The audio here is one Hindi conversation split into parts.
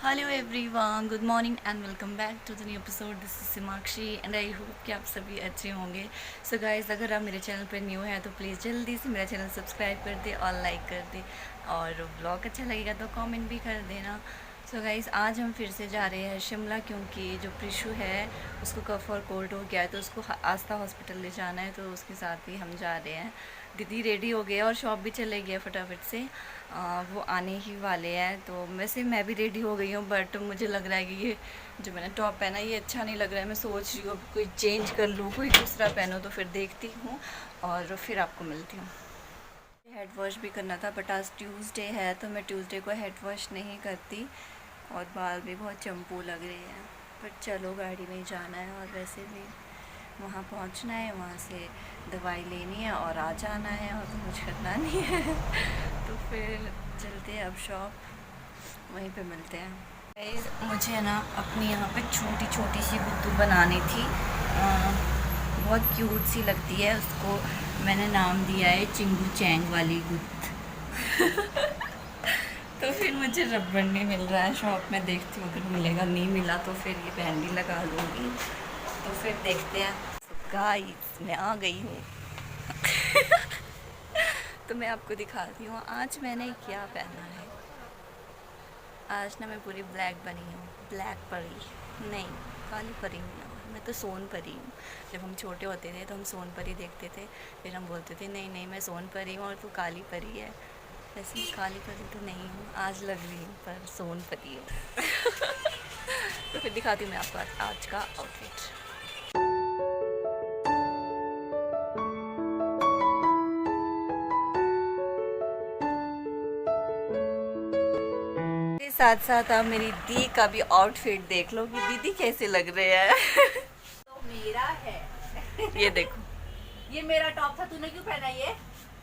Hello everyone, good morning and welcome back to the new episode. This is Simakshi and I hope कि आप सभी अच्छे होंगे। सो गाइस, अगर आप मेरे चैनल पर न्यू हैं तो प्लीज़ जल्दी से मेरा चैनल सब्सक्राइब कर दे और लाइक कर दे, और व्लॉग अच्छा लगेगा तो कमेंट भी कर देना। सो गाइस, आज हम फिर से जा रहे हैं शिमला, क्योंकि जो प्रिशु है उसको कफ और कोल्ड हो गया है, तो उसको आस्था हॉस्पिटल ले जाना है, तो उसके साथ ही हम जा रहे हैं। दीदी रेडी हो गए और शॉप भी चले गए फटाफट से। वो आने ही वाले हैं। तो वैसे मैं भी रेडी हो गई हूँ, बट मुझे लग रहा है कि ये जो मैंने टॉप पहना ये अच्छा नहीं लग रहा है। मैं सोच रही हूँ कोई चेंज कर लूँ, कोई दूसरा पहनो, तो फिर देखती हूँ और फिर आपको मिलती हूँ। हेड वॉश भी करना था, बट आज ट्यूसडे है तो मैं ट्यूसडे को हेड वॉश नहीं करती, और बाल भी बहुत चंपू लग रहे हैं। पर चलो, गाड़ी में ही जाना है और वैसे भी वहाँ पहुँचना है, वहाँ से दवाई लेनी है और आ जाना है, और तो कुछ करना नहीं है। तो फिर चलते हैं अब शॉप, वहीं पे मिलते हैं। गाइस, मुझे ना अपनी यहाँ पे छोटी छोटी सी गुड्डू बनानी थी। बहुत क्यूट सी लगती है, उसको मैंने नाम दिया है चिंगू चैंग वाली गुड। तो फिर मुझे रबड़ नहीं मिल रहा है शॉप में, देखती हूँ अगर मिलेगा, नहीं मिला तो फिर ये बैंडी लगा लूँगी। तो फिर देखते हैं। गाइस, मैं आ गई हूँ। तो मैं आपको दिखाती हूँ आज मैंने क्या पहना है। आज ना मैं पूरी ब्लैक बनी हूँ, ब्लैक परी नहीं, काली परी हूँ। मैं तो सोन परी हूँ। जब हम छोटे होते थे तो हम सोन परी देखते थे, फिर हम बोलते थे नहीं नहीं मैं सोन परी हूँ और तू काली परी है। वैसे काली परी तो नहीं हूँ, आज लग रही हूँ पर सोन परी हूँ। तो फिर दिखाती हूँ मैं आपको आज का आउटफिट। साथ साथ आप मेरी दी का भी आउटफिट देख लो कि दीदी कैसे लग रहे हैं। तो मेरा है। ये देखो, ये मेरा टॉप था, तूने क्यों पहना ये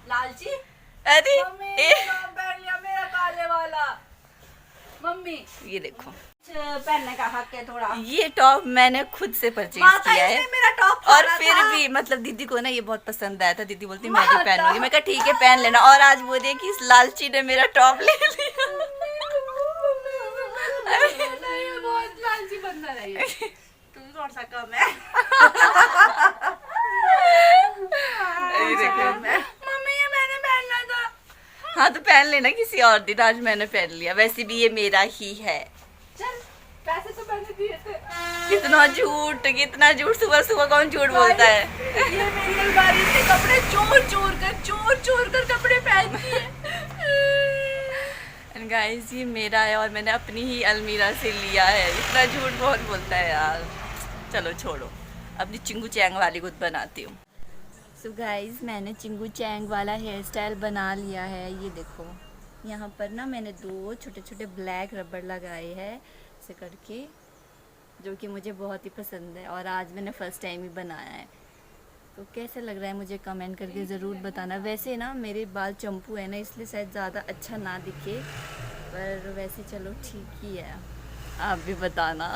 लालची? अरे मम्मी ने टॉप पहन लिया मेरा काले वाला। मम्मी ये देखो, पहनने का हक है थोड़ा। ये टॉप मैंने खुद से परचेज माता किया इसने है, मेरा टॉप और फाड़ा फिर था। भी मतलब दीदी को ना ये बहुत पसंद आया था। दीदी बोलती मैं भी माता। पहनूंगी। मैं कहा ठीक है पहन लेना, और आज वो देखी इस लालची ने मेरा टॉप ले लिया। नहीं, ये बहुत लालची बंदा है ये। तुम थोड़ा सा कम है। ये देखो, मम्मी ये मैंने पहनना था। हाँ तो पहन लेना किसी और दिन, आज मैंने पहन लिया। वैसे भी ये मेरा ही है। चल, पैसे तो मैंने दिए थे। कितना झूठ, कितना झूठ। सुबह सुबह कौन झूठ बोलता है। ये मेरी अलमारी से कपड़े चोर चोर कर कपड़े पहनती है। गाइस, ये मेरा है और मैंने अपनी ही अलमीरा से लिया है। इतना झूठ बहुत बोलता है यार। चलो छोड़ो, अपनी चिंगू चैंग वाली गुद बनाती हूँ। सो गाइस, मैंने चिंगू चैंग वाला हेयर स्टाइल बना लिया है। ये देखो, यहाँ पर ना मैंने 2 छोटे छोटे ब्लैक रबड़ लगाए हैं ऐसे करके, जो कि मुझे बहुत ही पसंद है, और आज मैंने फर्स्ट टाइम ही बनाया है। तो कैसे लग रहा है मुझे कमेंट करके ज़रूर बताना। वैसे ना मेरे बाल चंपू है ना, इसलिए शायद ज़्यादा अच्छा ना दिखे, पर वैसे चलो ठीक ही है, आप भी बताना।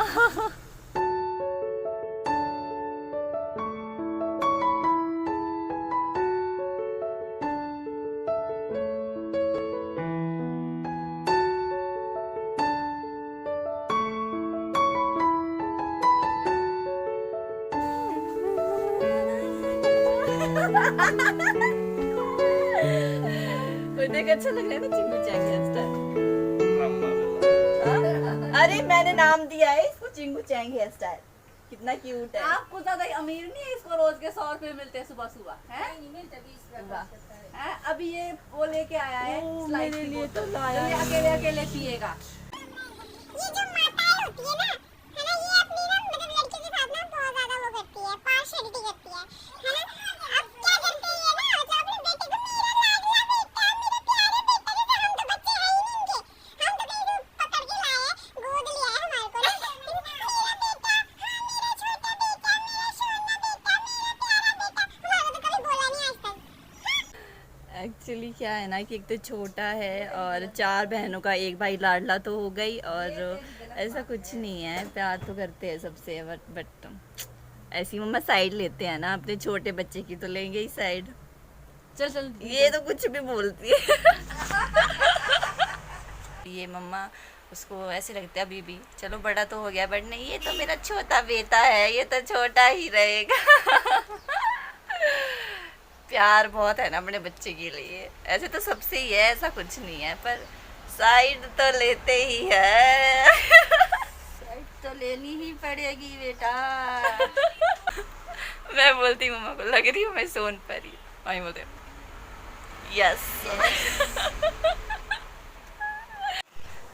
कोई देख अच्छा लग रहा है ना चिंगू चैंग हेयर स्टाइल। अरे मैंने नाम दिया है इसको चिंगू चैंग हेयर स्टाइल। कितना क्यूट है। आपको ज्यादा अमीर नहीं है, इसको रोज के 100 रुपए मिलते हैं सुबह सुबह है? अभी ये वो लेके आया है स्लाइड मेरे की लिए तो बोतल, लाया जो ये अकेले अकेले पिएगा। ये जो माताएं होती है ना, है ना, ये अपनी ना मतलब लड़कियों के साथ ना बहुत ज्यादा वो करती है, पार्शियलिटी करती है ना। अब क्या करते हैं ये ना, मतलब अपने बेटे को मेरा लाडला बेटा, मेरा प्यारा बेटा, जैसे हम तो बच्चे हैं ही नहीं इनके, हम तो कहीं से पकड़ के लाए हैं, गोद लिया है हमारे को ना। मेरा बेटा, हाँ मेरा छोटा बेटा, मेरा सोना बेटा, मेरा प्यारा बेटा, हमारा तो कभी बोला नहीं आज तक। एक्चुअली क्या है ना कि एक तो छोटा है, और 4 बहनों का एक भाई लाडला तो हो गई, और ऐसा कुछ नहीं है, प्यार तो करते हैं सबसे, बट ऐसी मम्मा साइड लेते हैं ना, अपने छोटे बच्चे की तो लेंगे ही साइड। चल चल, ये तो कुछ भी बोलती है। ये मम्मा उसको ऐसे लगता है अभी भी, चलो बड़ा तो हो गया, बट नहीं, ये तो मेरा छोटा बेटा है, ये तो छोटा ही रहेगा। प्यार बहुत है ना अपने बच्चे के लिए, ऐसे तो सबसे ही है, ऐसा कुछ नहीं है, पर साइड तो लेते ही है। साइड तो लेनी ही पड़ेगी बेटा। मैं बोलती हूँ मम्मा को, लग रही हूँ मैं सोन परी, वही बोलते यस।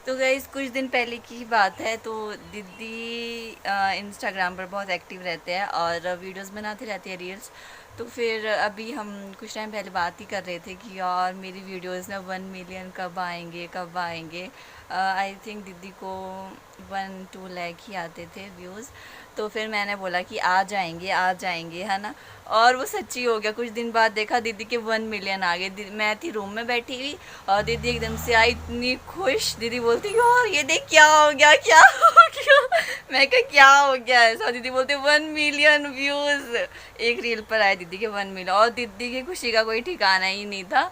तो गाइस कुछ दिन पहले की ही बात है, तो दीदी इंस्टाग्राम पर बहुत एक्टिव रहते हैं और वीडियोस बनाते रहते हैं, रील्स। तो फिर अभी हम कुछ टाइम पहले बात ही कर रहे थे कि यार मेरी वीडियोस ना 1 मिलियन कब आएंगे कब आएंगे। आई थिंक दीदी को 1-2 लाख ही आते थे व्यूज़। तो फिर मैंने बोला कि आ जाएंगे है ना, और वो सच्ची हो गया। कुछ दिन बाद देखा दीदी के 1 मिलियन आ गए। मैं थी रूम में बैठी हुई और दीदी एकदम से आई इतनी खुश। दीदी बोलती यार ये देख क्या हो गया क्या हो गया। मैं कहा क्या हो गया ऐसा। दीदी बोलते 1 मिलियन व्यूज़ एक रील पर आए दीदी के 1 मिलियन, और दीदी की खुशी का कोई ठिकाना ही नहीं था।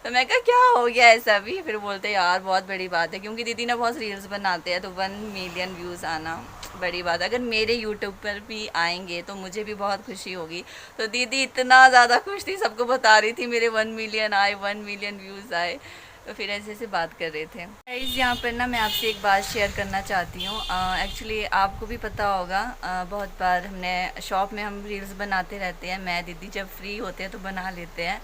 तो मैं कहा क्या हो गया ऐसा भी। फिर बोलते यार बहुत बड़ी बात है, क्योंकि दीदी ना बहुत रील्स बनाते हैं, तो 1 मिलियन व्यूज़ आना बड़ी बात है। अगर मेरे यूट्यूब पर भी आएंगे तो मुझे भी बहुत खुशी होगी। तो दीदी इतना ज़्यादा खुश थी, सबको बता रही थी मेरे 1 मिलियन आए, 1 मिलियन व्यूज़ आए। तो फिर ऐसे से बात कर रहे थे। गाइस यहाँ पर ना मैं आपसे एक बात शेयर करना चाहती हूँ। एक्चुअली आपको भी पता होगा, बहुत बार हमने शॉप में हम रील्स बनाते रहते हैं। मैं दीदी जब फ्री होते हैं तो बना लेते हैं।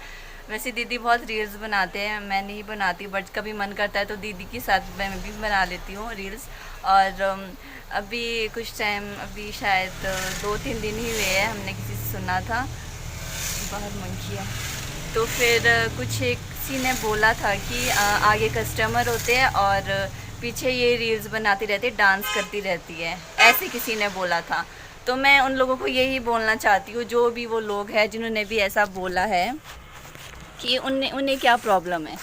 वैसे दीदी बहुत रील्स बनाते हैं, मैं नहीं बनाती, बट कभी मन करता है तो दीदी के साथ मैं भी बना लेती हूँ रील्स। और अभी कुछ टाइम, अभी शायद 2-3 दिन ही हुए हैं, हमने किसी से सुना था, बाहर मंकी है। तो फिर किसी ने बोला था कि आगे कस्टमर होते हैं और पीछे ये रील्स बनाती रहती है, डांस करती रहती है, ऐसे किसी ने बोला था। तो मैं उन लोगों को यही बोलना चाहती हूँ, जो भी वो लोग हैं जिन्होंने भी ऐसा बोला है, कि उन्हें क्या प्रॉब्लम है।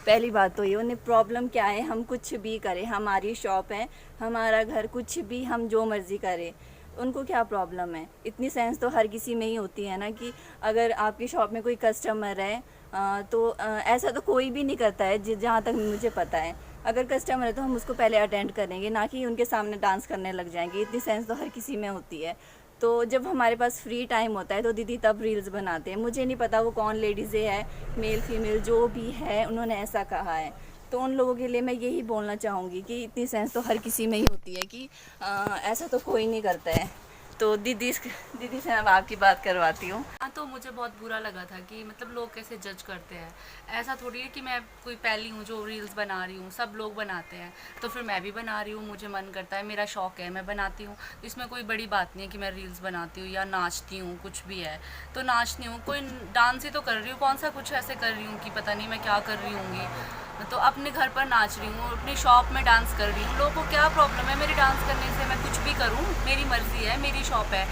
पहली बात तो ये, उन्हें प्रॉब्लम क्या है। हम कुछ भी करें, हमारी शॉप है, हमारा घर, कुछ भी हम जो मर्ज़ी करें, उनको क्या प्रॉब्लम है। इतनी सेंस तो हर किसी में ही होती है ना, कि अगर आपकी शॉप में कोई कस्टमर है तो ऐसा तो कोई भी नहीं करता है, जहाँ तक मुझे पता है। अगर कस्टमर है तो हम उसको पहले अटेंड करेंगे, ना कि उनके सामने डांस करने लग जाएंगे। इतनी सेंस तो हर किसी में होती है। तो जब हमारे पास फ्री टाइम होता है तो दीदी तब रील्स बनाते हैं। मुझे नहीं पता वो कौन लेडीज़ है, मेल फीमेल जो भी है, उन्होंने ऐसा कहा है। तो उन लोगों के लिए मैं यही बोलना चाहूँगी कि इतनी सेंस तो हर किसी में ही होती है, कि ऐसा तो कोई नहीं करता है। तो दीदी से मैं आपकी बात करवाती हूँ। हाँ, तो मुझे बहुत बुरा लगा था कि मतलब लोग कैसे जज करते हैं। ऐसा थोड़ी है कि मैं कोई पहली हूँ जो रील्स बना रही हूँ, सब लोग बनाते हैं तो फिर मैं भी बना रही हूँ। मुझे मन करता है, मेरा शौक़ है, मैं बनाती हूँ। तो इसमें कोई बड़ी बात नहीं है कि मैं रील्स बनाती हूँ या नाचती हूँ, कुछ भी है तो नाचती हूँ। कोई डांस ही तो कर रही हूँ, कौन सा कुछ ऐसे कर रही हूँ कि पता नहीं मैं क्या कर रही हूँगी। तो अपने घर पर नाच रही हूँ, अपनी शॉप में डांस कर रही हूँ। लोगों को क्या प्रॉब्लम है मेरी डांस करने से? मैं कुछ भी करूँ, मेरी मर्ज़ी है, मेरी शॉप है।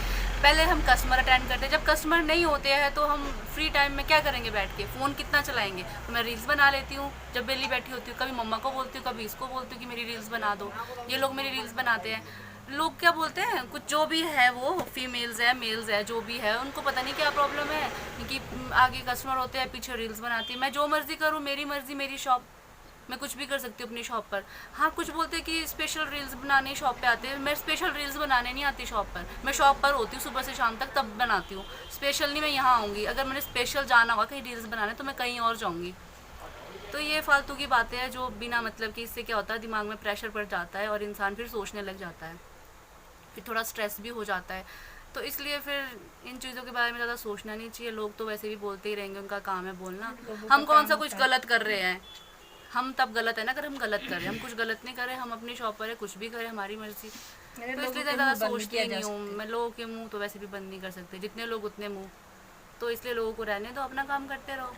पहले हम कस्टमर अटेंड करते हैं, जब कस्टमर नहीं होते हैं तो हम फ्री टाइम में क्या करेंगे, बैठ के फ़ोन कितना चलाएंगे। तो मैं रील्स बना लेती हूँ जब बेली बैठी होती हूँ। कभी मम्मा को बोलती हूँ, कभी इसको बोलती हूँ कि मेरी रील्स बना दो। ये लोग मेरी रील्स बनाते हैं। लोग क्या बोलते हैं, कुछ जो भी है, वो फीमेल्स है, मेल्स है, जो भी है, उनको पता नहीं क्या प्रॉब्लम है कि आगे कस्टमर होते हैं, पीछे रील्स बनाती है। मैं जो मर्ज़ी करूँ, मेरी मर्ज़ी, मेरी शॉप, मैं कुछ भी कर सकती हूँ अपनी शॉप पर। हाँ, कुछ बोलते हैं कि स्पेशल रील्स बनाने शॉप पे आते हैं। मैं स्पेशल रील्स बनाने नहीं आती शॉप पर। मैं शॉप पर होती हूँ सुबह से शाम तक, तब बनाती हूँ। स्पेशल नहीं मैं यहाँ आऊँगी। अगर मैंने स्पेशल जाना होगा कहीं रील्स बनाने तो मैं कहीं और जाऊँगी। तो ये फालतू की बातें हैं जो बिना मतलब कि, इससे क्या होता है, दिमाग में प्रेशर पड़ जाता है और इंसान फिर सोचने लग जाता है, फिर थोड़ा स्ट्रेस भी हो जाता है। तो इसलिए फिर इन चीज़ों के बारे में ज़्यादा सोचना नहीं चाहिए। लोग तो वैसे भी बोलते ही रहेंगे, उनका काम है बोलना। हम कौन सा कुछ गलत कर रहे हैं? हम तब गलत है ना अगर हम गलत करें। हम कुछ गलत नहीं करें, हम अपनी शॉप पर है, कुछ भी करें, हमारी मर्जी। तो इसलिए ज़्यादा सोचती नहीं हूँ मैं। लोगों के मुंह तो वैसे भी बंद नहीं कर सकते, जितने लोग उतने मुंह। तो इसलिए लोगों को रहने दो, अपना काम करते रहो।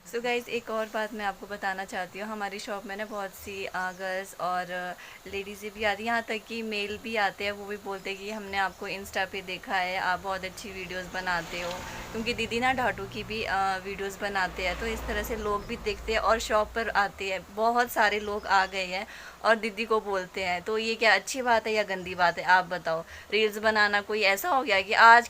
सो गाइज़ एक और बात मैं आपको बताना चाहती हूँ। हमारी शॉप में ना बहुत सी गर्ल्स और लेडीज़ें भी आती हैं, यहाँ तक कि मेल भी आते हैं। वो भी बोलते हैं कि हमने आपको इंस्टा पे देखा है, आप बहुत अच्छी वीडियोस बनाते हो। क्योंकि दीदी ना ढाटू की भी वीडियोस बनाते हैं, तो इस तरह से लोग भी देखते हैं और शॉप पर आते हैं। बहुत सारे लोग आ गए हैं और दीदी को बोलते हैं। तो ये क्या अच्छी बात है या गंदी बात है, आप बताओ। रील्स बनाना कोई ऐसा हो गया कि आज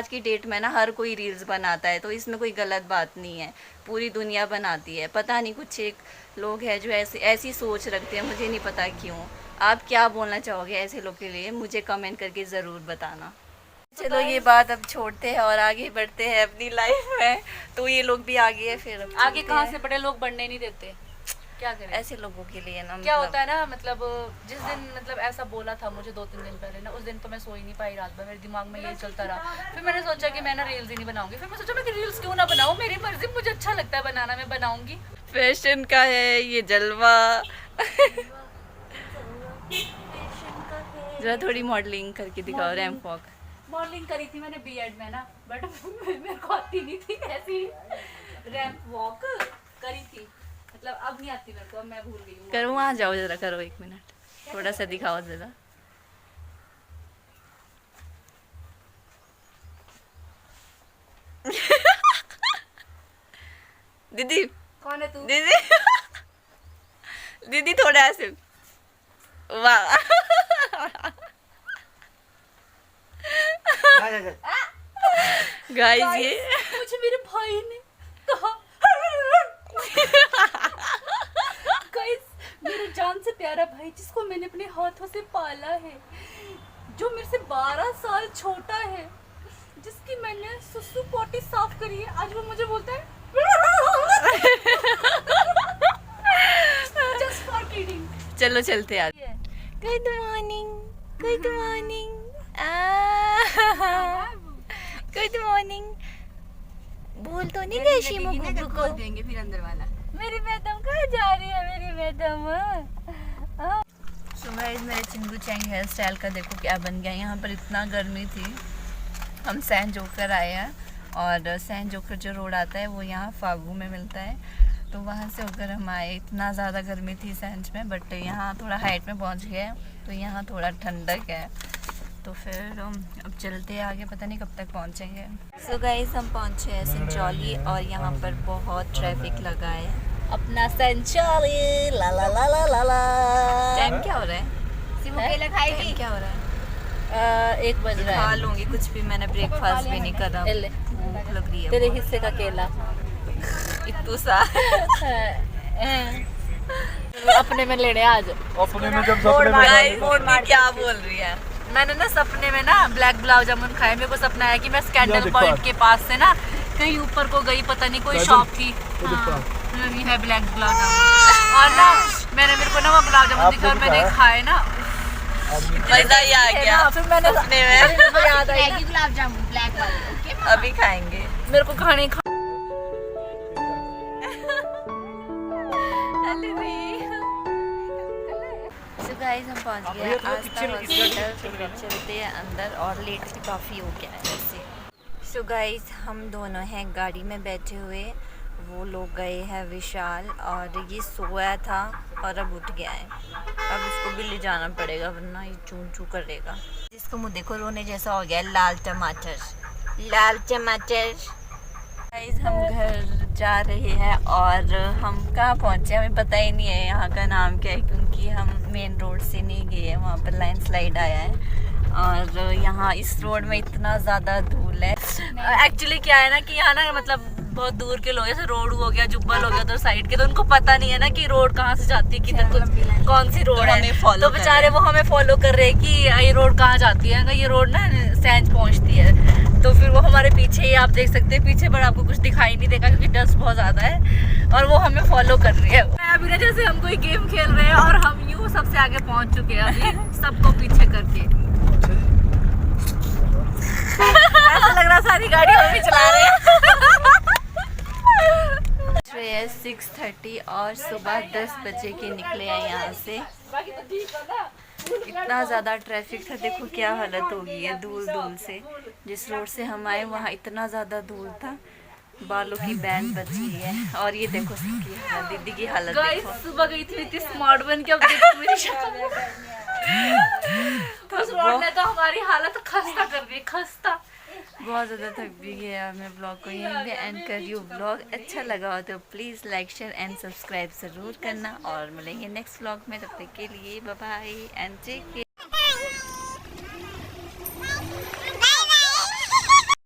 की डेट में ना हर कोई रील्स बनाता है, तो इसमें कोई गलत बात नहीं है। पूरी दुनिया बनाती है। पता नहीं कुछ एक लोग हैं जो ऐसी सोच रखते हैं, मुझे नहीं पता क्यों। आप क्या बोलना चाहोगे ऐसे लोग के लिए, मुझे कमेंट करके ज़रूर बताना। चलो ये बात अब छोड़ते हैं और आगे बढ़ते हैं अपनी लाइफ में। तो ये लोग भी आगे है, फिर अब आगे चलते कहाँ हैं। से बड़े लोग बढ़ने नहीं देते, क्या करें। ऐसे लोगों के लिए ना क्या मतलब होता है ना, मतलब जिस दिन मतलब ऐसा बोला था मुझे 2-3 दिन पहले ना, उस दिन तो मैं सो ही नहीं पाई रात भर, मेरे दिमाग में यही चलता रहा। फिर मैंने सोचा कि मैं ना रील्स ही नहीं बनाऊंगी। फिर मैं सोचा मैं कि रील्स क्यों ना बनाऊं, मेरी मर्जी, मुझे अच्छा लगता है बनाना, मैं बनाऊंगी। फैशन का है ये जलवा। जरा थोड़ी मॉडलिंग करके दिखाओ, रैंप वॉक। मॉडलिंग करी थी मैंने बीएड में ना, बट मेरे को आती नहीं थी ऐसी रैंप वॉक करी थी, मतलब अब नहीं आती मेरे को, अब मैं भूल गई हूँ। करो वहाँ जाओ, जरा करो 1 मिनट, थोड़ा सा दिखाओ जरा। दीदी कौन है तू? दीदी दीदी थोड़ा ऐसे, वाह। गाइस ये मुझे मेरे भाई ने कहा गाइस, मेरे जान से प्यारा भाई जिसको मैंने अपने हाथों से पाला है, जो मेरे से 12 साल छोटा है, जिसकी मैंने सुसु पोटी साफ करी है, आज वो मुझे बोलता है जस्ट फॉर किडिंग। चलो चलते यार। Good morning, good morning, good morning. बोल तो नहीं गई शीमू गुगू को? देंगे फिर अंदर वाला। मेरी मैडम कहाँ जा रही है, मेरी मैडम? सो गाइस मेरे चिंगू चैंग हेयर स्टाइल का देखो क्या बन गया। यहाँ पर इतना गर्मी थी, हम सैन जोकर आए हैं, और सैन जोकर जो रोड आता है वो यहाँ फागू में मिलता है, तो वहाँ से होकर हम आए। इतना ज़्यादा गर्मी थी सैंज में, बट यहाँ थोड़ा हाइट में पहुँच गए, तो यहाँ थोड़ा ठंडक है। तो फिर अब चलते हैं आगे, पता नहीं कब तक पहुँचेंगे। सो गाइस हम पहुँचे हैं संचौली, और यहाँ पर बहुत ट्रैफिक लगा है। अपना संचौली, ला ला ला ला ला ला। टाइम क्या हो रहा है? टाइम क्या हो रहा है? 1 बज रहा खा है। लूँगी कुछ भी, मैंने ब्रेकफास्ट भी नहीं करा, भूख लग रही है। तेरे हिस्से का केला इतू सा अपने में लेने आज। अपने में जब सपने में गाइस क्या बोल रही है? मैंने ना सपने में ना ब्लैक गुलाब जामुन खाए। मेरे को सपना आया कि मैं ये स्कैंडल दिखा। पॉइंट के पास से ना कहीं ऊपर को गई, पता नहीं कोई शॉप थी, ये दिखा। ये है ब्लैक गुलाब जामुन, और ना मेरे को ना वो गुलाब जामुन आपको दिखा और मैंने दिखाया? खाए ना, मजा ही आ गया। फिर मैंने सपने में मेरे को याद आई ना, गुलाब जामुन ब्लैक वाले, ओके? अभी खाएंगे। मेरे को खाने सो गाइस हम पहुंच गए आस्था हॉस्पिटल, तो चलते हैं अंदर, और लेट भी काफ़ी हो गया है वैसे। सो गाइस हम दोनों हैं गाड़ी में बैठे हुए, वो लोग गए हैं विशाल, और ये सोया था और अब उठ गया है। अब इसको भी ले जाना पड़ेगा वरना ये चूं चूं करेगा। जिसको मुँह देखो रोने जैसा हो गया, लाल टमाटर, लाल टमाटर। गाइस हम घर जा रहे हैं, और हम कहाँ पहुँचे हमें पता ही नहीं है यहाँ का नाम क्या है, क्योंकि हम मेन रोड से नहीं गए हैं, वहाँ पर लैंडस्लाइड आया है, और यहाँ इस रोड में इतना ज़्यादा धूल है। एक्चुअली क्या है ना कि यहाँ ना मतलब बहुत दूर के लोग, जैसे रोड हो गया, जुब्बल हो गया उधर साइड के, तो उनको पता नहीं है ना कि रोड कहाँ से जाती है, किधर कुछ कौन सी रोड है, तो बेचारे वो हमें फॉलो कर रहे हैं कि ये रोड कहाँ जाती है। ये रोड ना सैंज पहुँचती है, तो फिर वो हमारे पीछे ही, आप देख सकते हैं पीछे, पर आपको कुछ दिखाई नहीं देगा क्योंकि डस्ट बहुत ज़्यादा है, और वो हमें फॉलो कर रही है। अभी ना जैसे हम कोई गेम खेल रहे हैं और हम यूँ सबसे आगे पहुँच चुके हैं अभी, सबको पीछे करके। ऐसा लग रहा सारी गाड़ी हम ही चला रहे हैं। 6:30 और सुबह 10 बजे के निकले हैं यहाँ से। इतना ज़्यादा ट्रैफिक था, देखो क्या हालत हो गई है धूल धूल से। जिस रोड से हम आए वहाँ इतना ज़्यादा धूल था, बालों की बैंड बच गई है। और ये देखो सबकी हालत, दीदी की हालत देखो। सुबह गई थी इतनी स्मार्ट बन के, अब देखो मेरी शक्ल। उस रोड ने तो हमारी हालत खस्ता कर दी, खस्ता। बहुत ज़्यादा थक भी गया। मैं ब्लॉग को यहीं पे एंड कर रही हूँ। ब्लॉग अच्छा लगा हो तो please like share and subscribe ज़रूर करना, और मिलेंगे नेक्स्ट ब्लॉग में। तब तक के लिए bye bye and take care.